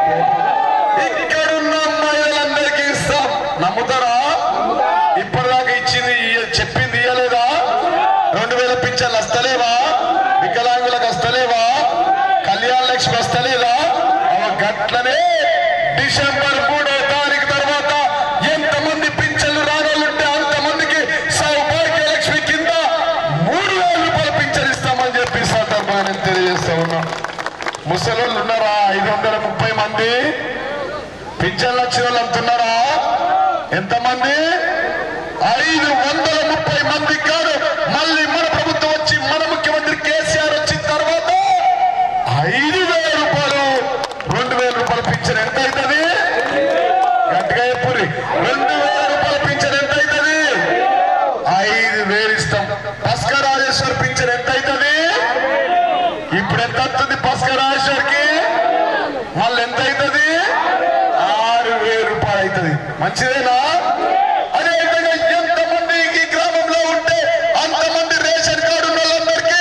ఇక్కడున్న మహిళలందరికీ ఇస్తాం నమ్ముతారా ఇప్పటిదాకా ఇచ్చింది చెప్పింది ఇయ్యలేదా 2000 పింఛన్లు వస్తలేవా వికలాంగులకు వస్తలేవా కళ్యాణ లక్ష్మి వస్తలేదా గట్లనే డిసెంబర్ 3వ తారీఖు తర్వాత ఎంతమంది పింఛన్లు రావాలంటే అంతమందికి సౌభాగ్య లక్ష్మి కింద 3000 రూపాయల పింఛన్ ఇస్తామని చెప్పి సందర్భంగా నేను తెలియజేస్తా ఉన్నా ముసలోళ్ళు ఉన్నారా 530 మంది పింఛన్లు వచ్చిన వాళ్ళు అంటున్నారా ఎంతమంది 530 మంది కాదు మళ్ళీ మన ప్రభుత్వం వచ్చి మన ముఖ్యమంత్రి కేసీఆర్ వచ్చిన తర్వాత 5000 రూపాయలు 2000 రూపాయల పింఛన్ ఎంత అవుతుంది గట్టిగా ఎప్పుడు 2000 రూపాయల పింఛన్ ఎంత అవుతుంది 5000 ఇస్తాం భాస్కరాజేశ్వర్ పింఛన్ ఎంత అవుతుంది ఇప్పుడు ఎంత వస్తుంది భాస్కరాజేశ్వర్కి మళ్ళీ ఎంత అవుతుంది 6000 రూపాయలు అవుతుంది మంచిదేనా అదేవిధంగా ఎంతమంది ఈ గ్రామంలో ఉంటే అంతమంది రేషన్ కార్డు ఉన్న వాళ్ళందరికీ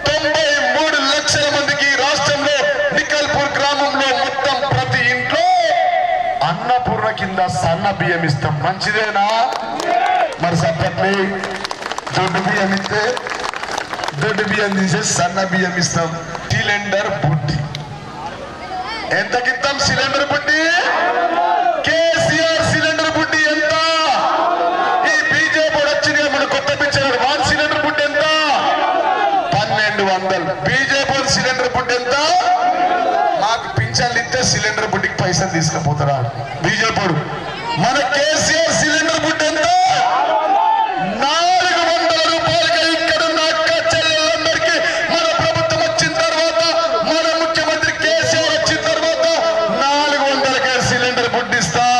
93 లక్షల మందికి రాష్ట్రంలో నికల్పూర్ గ్రామంలో మొత్తం ప్రతి ఇంట్లో అన్నపూర్ణ కింద సన్న బియ్యం ఇస్తాం మంచిదేనా మరి సప్పట్లే దొడ్డు బియ్యం ఇస్తే దొడ్డు బియ్యం తీసేసి సన్న బియ్యం ఇస్తాం సిలిండర్ బుడ్డి ఎంతకిస్తాం సిలిండర్ బుడ్డి కేసీఆర్ సిలిండర్ బుడ్డి ఎంత ఈ బీజేపీ వచ్చిన మన కొత్త పిచ్చాడు వాన్ సిలిండర్ బుడ్డి ఎంత 1200 బీజేపీ సిలిండర్ బుడ్డి ఎంత మాకు పింఛన్లు ఇస్తే సిలిండర్ బుడ్డికి పైసలు తీసుకుపోతారా బీజేపీ మన కేసీఆర్ సిలిండర్ బుడ్డి ఎంత 400 రూపాయలకి ఇక్కడున్న అక్క చెల్లెలందరికీ మన ప్రభుత్వం వచ్చిన తర్వాత మన ముఖ్యమంత్రి కేసీఆర్ వచ్చిన తర్వాత 400కే సిలిండర్ బుడ్డిస్తాం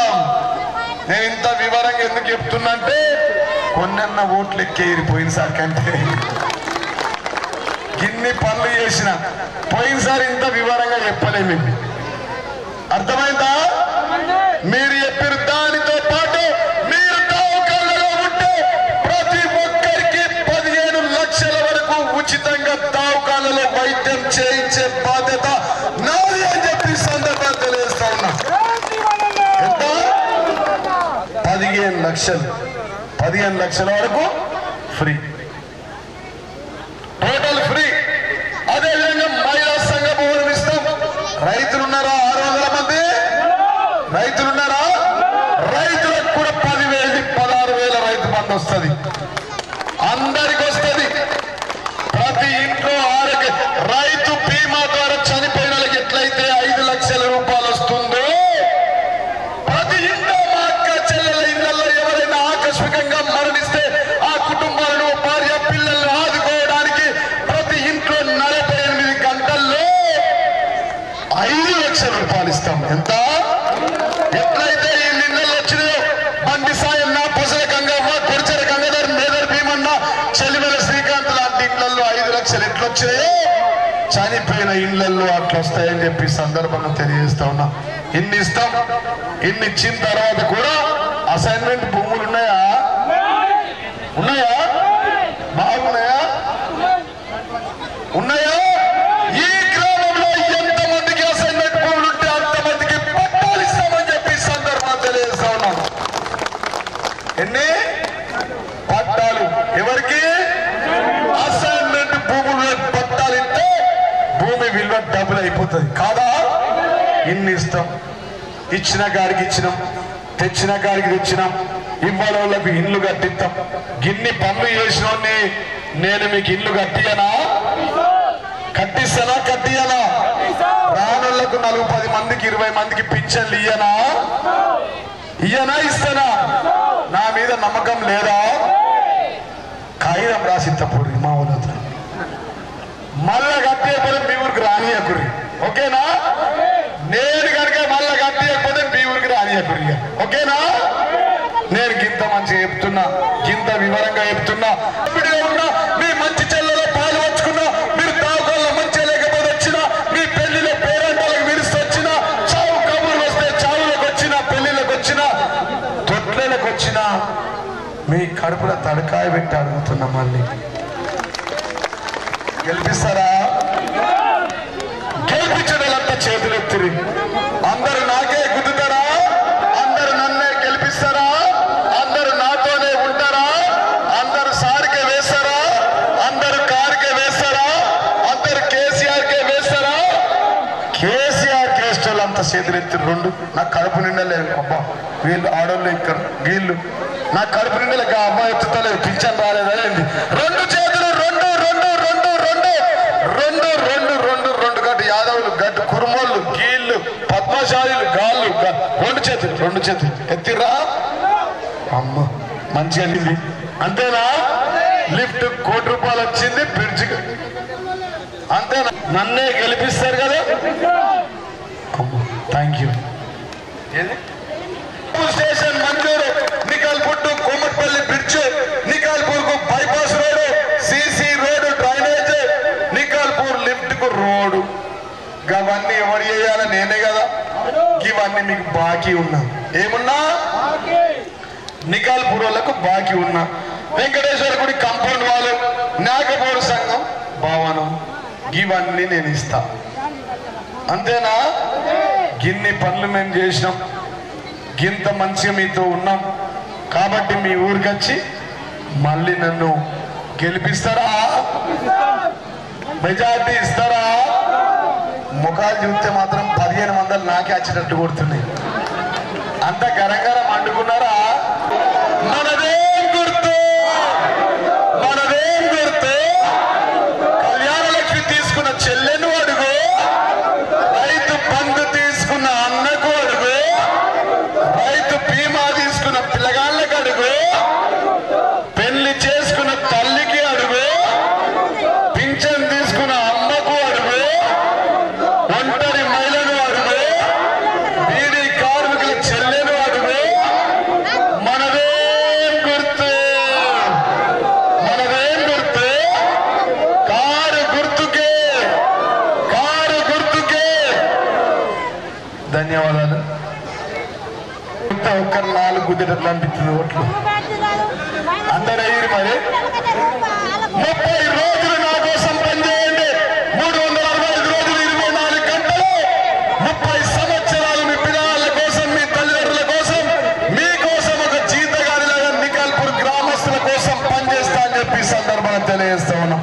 నేను ఇంత వివరంగా ఎందుకు చెప్తున్నా అంటే కొన్నెన్న ఓట్లు ఎక్కేరిపోయిన సార్ కంటే గిన్ని పనులు చేసిన పోయినసారి ఇంత వివరంగా చెప్పలేము అర్థమైందా మీరు చెప్పారు దానితో పాటు మీరు దావకాలలో ఉంటే ప్రతి ఒక్కరికి 15 లక్షల వరకు ఉచితంగా దావకాలలో వైద్యం చేయించే బాధ్యత నాది అని చెప్పి సందర్భంగా తెలియజేస్తా ఉన్నా ఎంత 15 లక్షల వరకు ఫ్రీ టోటల్ ఫ్రీ అదేవిధంగా మహిళా సంఘ భవనం ఇస్తాం రైతులున్నారా 600 మంది రైతులున్నారా రైతులకు కూడా 10,000 16,000 రైతు బంధు వస్తుంది అందరికి వస్తుంది ప్రతి ఇంట్లో రైతు బీమా ద్వారా చనిపోయిన వాళ్ళకి ఎట్లయితే లక్షల రూపాయలు ఇస్తాం. ఎంత? ఎట్లయితే ఈ నిన్నలు వచ్చినాయో బండి సాయన్న, పొసల గంగవ్వ, కొరిచెర గంగాధర్, మేదర్ భీమన్న, చెలివెల శ్రీకాంత్ లాంటి ఇళ్లలో 5 లక్షలు ఎట్లొచ్చినాయో చనిపోయిన ఇళ్లలో అట్లా వస్తాయని చెప్పి సందర్భంగా తెలియజేస్తా ఉన్నా. ఇన్ని ఇస్తాం. ఇన్ని ఇచ్చిన తర్వాత కూడా అసైన్మెంట్ భూములు ఉన్నాయా? ఉన్నాయా? బాగున్నాయా? ఉన్నాయా? ఈ గ్రామంలో ఎంతమందికి అసైన్మెంట్ భూములు ఉంటే అంతమందికి పట్టాలు ఇస్తామని చెప్పి సందర్భంగా తెలియజేస్తా ఉన్నాం. ఎన్ని పట్టాలు? ఎవరికి? అసైన్మెంట్ భూములు పట్టాలు ఇస్తే భూమి విలువ డబుల్ అయిపోతుంది కాదా? ఇన్ని ఇస్తాం. ఇచ్చిన గారికి ఇచ్చినాం, తెచ్చిన గారికి తెచ్చినాం, ఇవ్వాలకు ఇల్లు కట్టిస్తాం. గిన్ని పనులు చేసిన నేను మీకు ఇల్లు కట్టియనా? కట్టిస్తానా? కట్టియనా? రానులకు 40 మందికి 20 మందికి పింఛన్లు ఇయ్యనా? ఇయ్యనా? ఇస్తానా? నా మీద నమ్మకం లేదా? కాగితం రాసిత్తపూర్రి మా ఊళ్ళతో మళ్ళా కట్టేయకపోతే మీ ఊరికి రానియకుర్రి. ఓకేనా? నేను కనుక మళ్ళా కట్టేయకపోతే మీ ఊరికి రానియకుర్రి. ఓకేనా? నేను గింత మంచిగా చెప్తున్నా, గింత వివరంగా చెప్తున్నా. ఉన్నా మీ మంచి చెల్లెలో పాలు వచ్చుకున్నా, మీరు తాగుల్లో మంచిగా లేకపోతే వచ్చినా, మీ పెళ్లిలో పేరెంటాలకు విరుస్తూ వచ్చినా, చావు కబుర్లు వస్తే చావులకు వచ్చినా, పెళ్లిలకు వచ్చినా, తొట్లలకు వచ్చినా మీ కడుపులో తడకాయ పెట్టి అడుగుతున్నా. మళ్ళీ గెలిపిస్తారా? గెలిపించడంతా చేతులు ఎత్తిరి. అందరు నాకే గుద్దుతారా? అందరు నన్నే గెలిపిస్తారా? అందరు నాతోనే ఉంటారా? అందరు సార్కే వేస్తారా? అందరు కారుకే వేస్తారా? అందరు కేసీఆర్కే వేస్తారా? కేసీఆర్ కేస్టోళ్ళు అంతా చేతులు ఎత్తిరి. 2 నాకు కడుపు నిండలేదు. అబ్బా వీళ్ళు ఆడోళ్ళు ఇక్కడ వీళ్ళు నా కడుపు నిండలేక అమ్మాయి ఎత్తుతలేదు, పింఛన్ రాలేదా? 2 చేతులు 2 గట్టు యాదవులు, గట్టు కురుమోళ్ళు, గీళ్ళు, పద్మశాలీలు, గాళ్ళు 2 చేతులు ఎత్తిరా. అమ్మ మంచిగా వెళ్ళింది. అంతేనా? లిఫ్ట్ 1 కోటి రూపాయలు వచ్చింది బ్రిడ్జికి. అంతేనా? నన్నే గెలిపిస్తారు కదా. అమ్మ థ్యాంక్ యూ. ఏది స్టేషన్ మంజూరు, నికాల్పూర్ టు కోమట్పల్లి బ్రిడ్జ్, నికాల్పూర్ కు bypass road, CC road, drainage, Nikalpur lift కు రోడ్డు. ఇవన్నీ ఎవరు చేయాలి? నేనే కదా. ఇవన్నీ మీకు బాకీ ఉన్నా. ఏమున్నా? నికాల్పూర్ వాళ్ళకు బాకీ ఉన్నా. వెంకటేశ్వర గుడి కాంపౌండ్ వాళ్ళు, నాగపూర్ సంఘం భవనం, ఇవన్నీ నేను ఇస్తా. అంతేనా? గిన్ని పనులు మేము చేసినాం, గింత మంచిగా మీతో ఉన్నాం కాబట్టి మీ ఊరికి వచ్చి మళ్ళీ నన్ను గెలిపిస్తారా? మెజార్టీ ఇస్తారా? ముఖాలు చూస్తే మాత్రం 1500 నాకే వచ్చేటట్టు కొడుతున్నాయి. అంత గరంగరం అంటుకున్నారా? మనదేం గుర్తు? మనదేం గుర్తు? కళ్యాణలక్ష్మి తీసుకున్న చెల్లెను అడుగు, రైతు బంధు తీసుకున్న అన్నకు అడుగు, రైతు బీమా తీసుకున్న పిల్లగాళ్ళకి అడుగు, పెళ్లి చేసుకున్న తల్లికి అడుగు, పింఛన్ తీసుకున్న అమ్మకు అడుగు, ఒంటరి మహిళను అడుగు, బీడీ కార్మికుల చెల్లెను అడుగు. మనదేం గుర్తు? మనదేం గుర్తు? కారు గుర్తుకే, కారు గుర్తుకే. ధన్యవాదాలు. ఒక్కరు 4 గుద్దేటట్లు అనిపిస్తుంది ఓట్లు. అందరూ అయ్యారు. మరి 30 రోజులు నా కోసం పనిచేయండి. 365 రోజులు 24 గంటలు 30 సంవత్సరాలు మీ పిల్లల కోసం, మీ తల్లిదండ్రుల కోసం, మీకోసం ఒక జీతగాడిలాగా నికాల్పూర్ గ్రామస్తుల కోసం పనిచేస్తా అని చెప్పి సందర్భంగా తెలియజేస్తా ఉన్నాం.